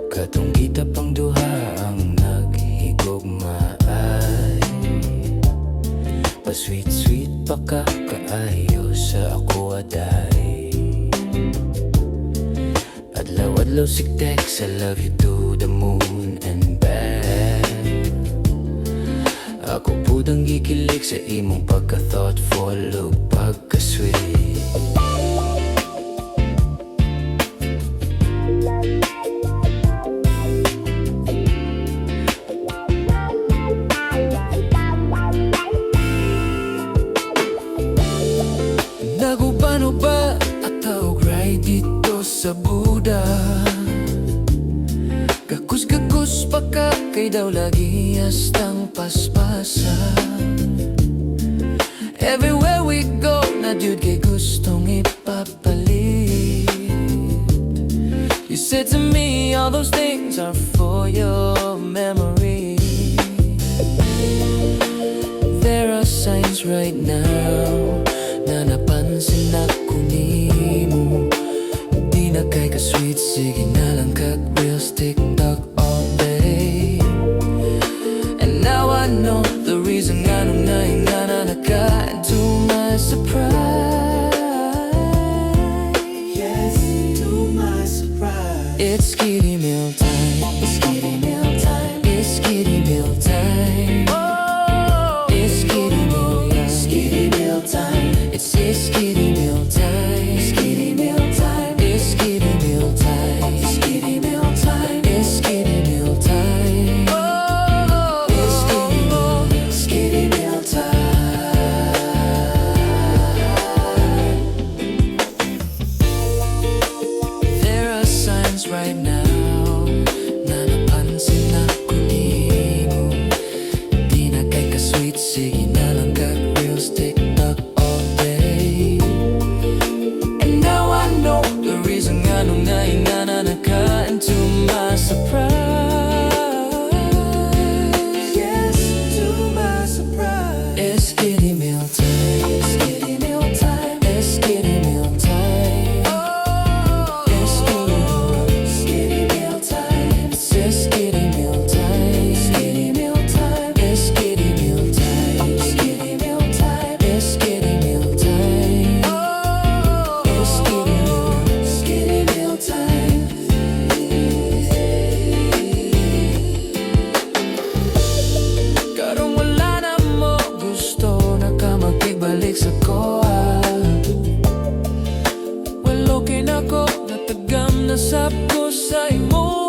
Katong kita pang duha ang naghigugmaay, pa-sweet-sweet pa ka kaayo sa ako aday. Adlaw-adlaw sig text, I love you to the moon and back. Ako pudang gikilig sa imong pagka-thoughtful ug pagka-sweet. Nagubano ba ataw gray dito sa Buda? Gakus-gakus pa ka kay daw lagi astang paspasa. Everywhere we go na jud kay gustong ipapalit. You said to me all those things are for your memory. There are signs right now na napansin ako nimo. Di na kay ka-sweet, sige na lang kag-reels, TikTok all day. And now I know the reason nga nung naingana na ka. And to my surprise, Yes, to my surprise, it's Skiddy meal time. it's Skiddy meal time. It's Skiddy meal time. It's Skiddy meal time. Skiddy meal time. It's Skiddy meal time. Skiddy meal time. It's Skiddy meal time. Skiddy meal time. It's Skiddy meal time. It's Skiddy meal time. There are signs right now na napansin ako nimo. Di na kay ka-sweet, sige na lang kag-reels, TikTok all day. And now I know the reason nga nung naingana na ka. And to my surprise, Yes, to my surprise, it's Skiddy meal time. Skiddy meal time. It's Skiddy meal time. It's Skiddy meal time. Skiddy meal time. Skiddy meal time. It's Skiddy meal time. Skiddy meal time. It's Skiddy meal time. It's Skiddy meal time. Karong wala na mo gusto na ka makigbalik sa koa. Well, okay na ko, natagam na sap ko sa imo.